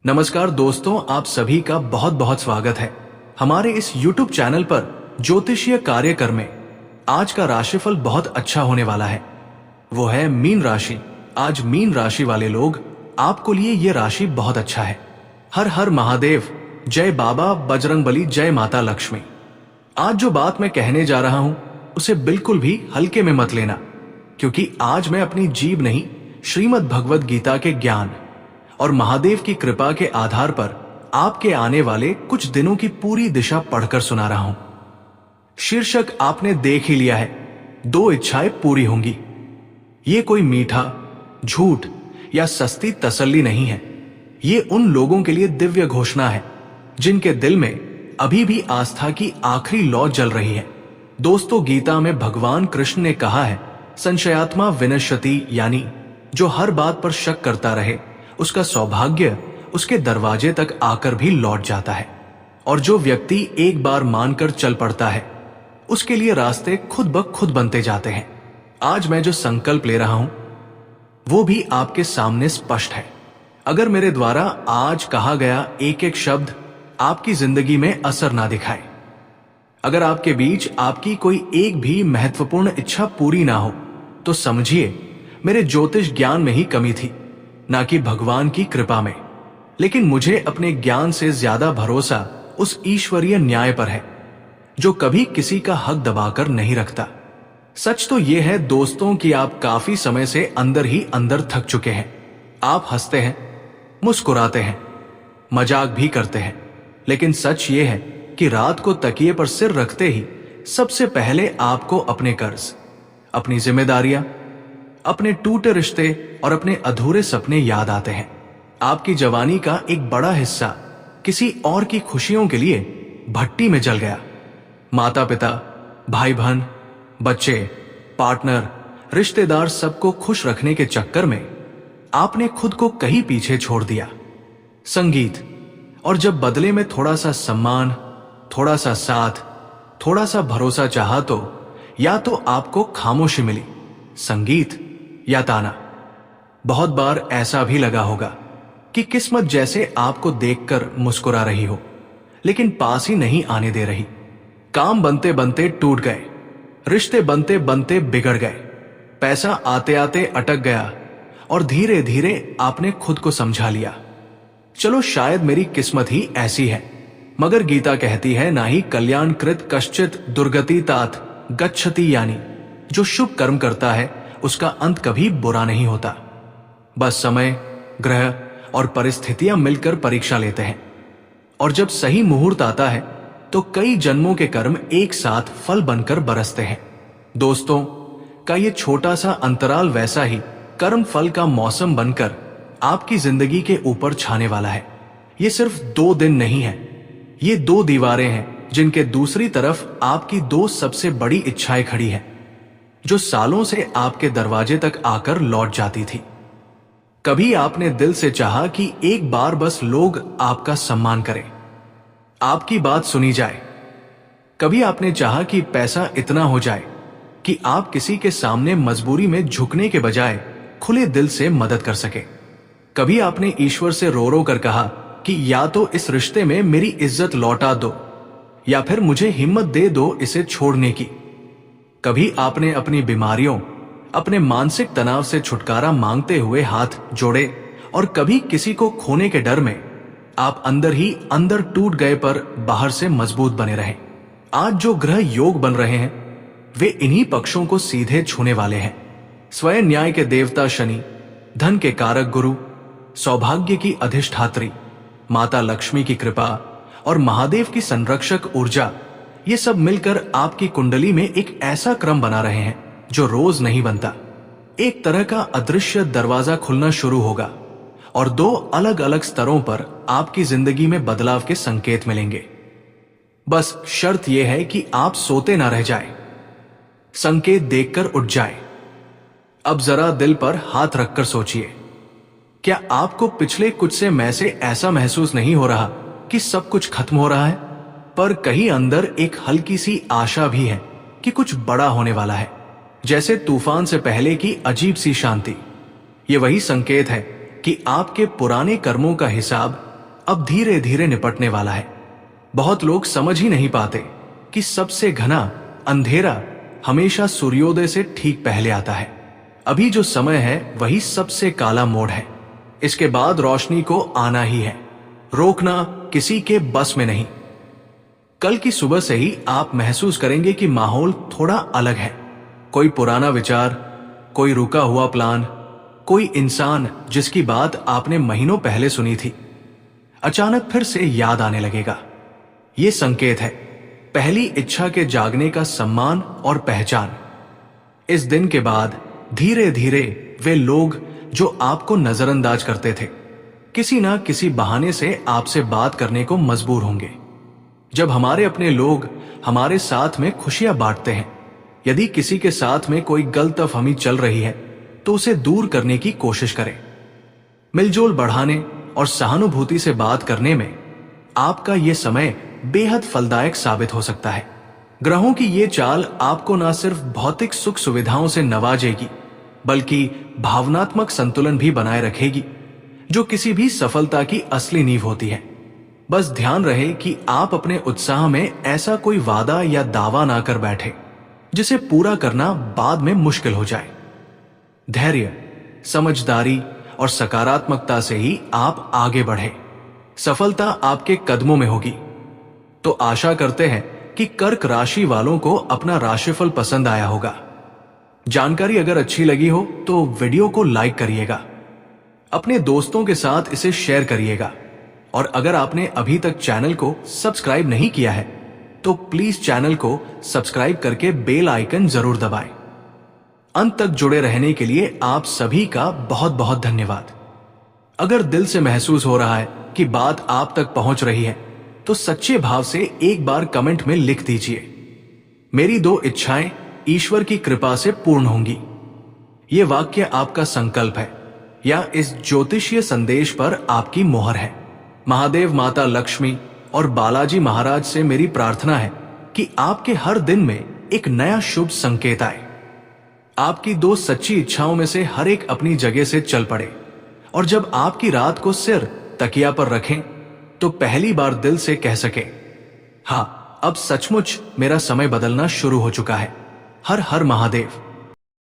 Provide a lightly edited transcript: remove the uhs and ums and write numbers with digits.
नमस्कार दोस्तों, आप सभी का बहुत बहुत स्वागत है हमारे इस YouTube चैनल पर ज्योतिषीय कार्यक्रम में। आज का राशिफल बहुत अच्छा होने वाला है, वो है मीन राशि। आज मीन राशि वाले लोग आपको लिए ये राशि बहुत अच्छा है। हर हर महादेव, जय बाबा बजरंगबली, जय माता लक्ष्मी। आज जो बात मैं कहने जा रहा हूं उसे बिल्कुल भी हल्के में मत लेना, क्योंकि आज मैं अपनी जीभ नहीं, श्रीमद् भगवद गीता के ज्ञान और महादेव की कृपा के आधार पर आपके आने वाले कुछ दिनों की पूरी दिशा पढ़कर सुना रहा हूं। शीर्षक आपने देख ही लिया है, 2 इच्छाएं पूरी होंगी। ये कोई मीठा, झूठ या सस्ती तसल्ली नहीं है। ये उन लोगों के लिए दिव्य घोषणा है जिनके दिल में अभी भी आस्था की आखिरी लौ जल रही है। दोस्तों, गीता में भगवान कृष्ण ने कहा है, संशयात्मा विनश्यति, यानी जो हर बात पर शक करता रहे उसका सौभाग्य उसके दरवाजे तक आकर भी लौट जाता है, और जो व्यक्ति एक बार मानकर चल पड़ता है उसके लिए रास्ते खुद ब खुद बनते जाते हैं। आज मैं जो संकल्प ले रहा हूं वो भी आपके सामने स्पष्ट है। अगर मेरे द्वारा आज कहा गया एक एक शब्द आपकी जिंदगी में असर ना दिखाए, अगर आपके बीच आपकी कोई एक भी महत्वपूर्ण इच्छा पूरी ना हो, तो समझिए मेरे ज्योतिष ज्ञान में ही कमी थी, ना कि भगवान की कृपा में। लेकिन मुझे अपने ज्ञान से ज्यादा भरोसा उस ईश्वरीय न्याय पर है जो कभी किसी का हक दबाकर नहीं रखता। सच तो यह है दोस्तों कि आप काफी समय से अंदर ही अंदर थक चुके हैं। आप हंसते हैं, मुस्कुराते हैं, मजाक भी करते हैं, लेकिन सच ये है कि रात को तकिए पर सिर रखते ही सबसे पहले आपको अपने कर्ज, अपनी जिम्मेदारियां, अपने टूटे रिश्ते और अपने अधूरे सपने याद आते हैं। आपकी जवानी का एक बड़ा हिस्सा किसी और की खुशियों के लिए भट्टी में जल गया। माता पिता, भाई बहन, बच्चे, पार्टनर, रिश्तेदार, सबको खुश रखने के चक्कर में आपने खुद को कहीं पीछे छोड़ दिया। संगीत, और जब बदले में थोड़ा सा सम्मान, थोड़ा सा साथ, थोड़ा सा भरोसा चाहा तो या तो आपको खामोशी मिली, संगीत या ताना। बहुत बार ऐसा भी लगा होगा कि किस्मत जैसे आपको देखकर मुस्कुरा रही हो, लेकिन पास ही नहीं आने दे रही। काम बनते बनते टूट गए, रिश्ते बनते बनते बिगड़ गए, पैसा आते आते अटक गया, और धीरे धीरे आपने खुद को समझा लिया, चलो शायद मेरी किस्मत ही ऐसी है। मगर गीता कहती है, ना ही कल्याण कृत कश्चित दुर्गति तात गच्छति, यानी जो शुभ कर्म करता है उसका अंत कभी बुरा नहीं होता। बस समय, ग्रह और परिस्थितियां मिलकर परीक्षा लेते हैं, और जब सही मुहूर्त आता है तो कई जन्मों के कर्म एक साथ फल बनकर बरसते हैं। दोस्तों का ये छोटा सा अंतराल वैसा ही कर्म फल का मौसम बनकर आपकी जिंदगी के ऊपर छाने वाला है। ये सिर्फ 2 दिन नहीं है, ये 2 दीवारें हैं जिनके दूसरी तरफ आपकी 2 सबसे बड़ी इच्छाएं खड़ी हैं, जो सालों से आपके दरवाजे तक आकर लौट जाती थी। कभी आपने दिल से चाहा कि एक बार बस लोग आपका सम्मान करें, आपकी बात सुनी जाए। कभी आपने चाहा कि पैसा इतना हो जाए कि आप किसी के सामने मजबूरी में झुकने के बजाय खुले दिल से मदद कर सके। कभी आपने ईश्वर से रो रो कर कहा कि या तो इस रिश्ते में मेरी इज्जत लौटा दो, या फिर मुझे हिम्मत दे दो इसे छोड़ने की। कभी आपने अपनी बीमारियों, अपने मानसिक तनाव से छुटकारा मांगते हुए हाथ जोड़े, और कभी किसी को खोने के डर में आप अंदर ही अंदर टूट गए पर बाहर से मजबूत बने रहे। आज जो ग्रह योग बन रहे हैं वे इन्हीं पक्षों को सीधे छूने वाले हैं। स्वयं न्याय के देवता शनि, धन के कारक गुरु, सौभाग्य की अधिष्ठात्री माता लक्ष्मी की कृपा और महादेव की संरक्षक ऊर्जा, ये सब मिलकर आपकी कुंडली में एक ऐसा क्रम बना रहे हैं जो रोज नहीं बनता। एक तरह का अदृश्य दरवाजा खुलना शुरू होगा, और 2 अलग अलग स्तरों पर आपकी जिंदगी में बदलाव के संकेत मिलेंगे। बस शर्त यह है कि आप सोते ना रह जाएं, संकेत देखकर उठ जाएं। अब जरा दिल पर हाथ रखकर सोचिए, क्या आपको पिछले कुछ समय से ऐसा महसूस नहीं हो रहा कि सब कुछ खत्म हो रहा है, पर कहीं अंदर एक हल्की सी आशा भी है कि कुछ बड़ा होने वाला है, जैसे तूफान से पहले की अजीब सी शांति। ये वही संकेत है कि आपके पुराने कर्मों का हिसाब अब धीरे धीरे निपटने वाला है। बहुत लोग समझ ही नहीं पाते कि सबसे घना अंधेरा हमेशा सूर्योदय से ठीक पहले आता है। अभी जो समय है वही सबसे काला मोड़ है। इसके बाद रोशनी को आना ही है, रोकना किसी के बस में नहीं। कल की सुबह से ही आप महसूस करेंगे कि माहौल थोड़ा अलग है। कोई पुराना विचार, कोई रुका हुआ प्लान, कोई इंसान जिसकी बात आपने महीनों पहले सुनी थी, अचानक फिर से याद आने लगेगा। ये संकेत है पहली इच्छा के जागने का सम्मान और पहचान। इस दिन के बाद धीरे धीरे वे लोग जो आपको नजरअंदाज करते थे, किसी ना किसी बहाने से आपसे बात करने को मजबूर होंगे। जब हमारे अपने लोग हमारे साथ में खुशियां बांटते हैं, यदि किसी के साथ में कोई गलतफहमी चल रही है तो उसे दूर करने की कोशिश करें। मिलजोल बढ़ाने और सहानुभूति से बात करने में आपका यह समय बेहद फलदायक साबित हो सकता है। ग्रहों की ये चाल आपको न सिर्फ भौतिक सुख सुविधाओं से नवाजेगी, बल्कि भावनात्मक संतुलन भी बनाए रखेगी, जो किसी भी सफलता की असली नींव होती है। बस ध्यान रहे कि आप अपने उत्साह में ऐसा कोई वादा या दावा ना कर बैठे जिसे पूरा करना बाद में मुश्किल हो जाए। धैर्य, समझदारी और सकारात्मकता से ही आप आगे बढ़े। सफलता आपके कदमों में होगी। तो आशा करते हैं कि कर्क राशि वालों को अपना राशिफल पसंद आया होगा। जानकारी अगर अच्छी लगी हो तो वीडियो को लाइक करिएगा, अपने दोस्तों के साथ इसे शेयर करिएगा, और अगर आपने अभी तक चैनल को सब्सक्राइब नहीं किया है तो प्लीज चैनल को सब्सक्राइब करके बेल आइकन जरूर दबाएं। अंत तक जुड़े रहने के लिए आप सभी का बहुत बहुत धन्यवाद। अगर दिल से महसूस हो रहा है कि बात आप तक पहुंच रही है तो सच्चे भाव से एक बार कमेंट में लिख दीजिए, मेरी 2 इच्छाएं ईश्वर की कृपा से पूर्ण होंगी। ये वाक्य आपका संकल्प है या इस ज्योतिषीय संदेश पर आपकी मोहर है। महादेव, माता लक्ष्मी और बालाजी महाराज से मेरी प्रार्थना है कि आपके हर दिन में एक नया शुभ संकेत आए। आपकी 2 सच्ची इच्छाओं में से हर एक अपनी जगह से चल पड़े, और जब आपकी रात को सिर तकिया पर रखें तो पहली बार दिल से कह सके, हाँ, अब सचमुच मेरा समय बदलना शुरू हो चुका है। हर हर महादेव।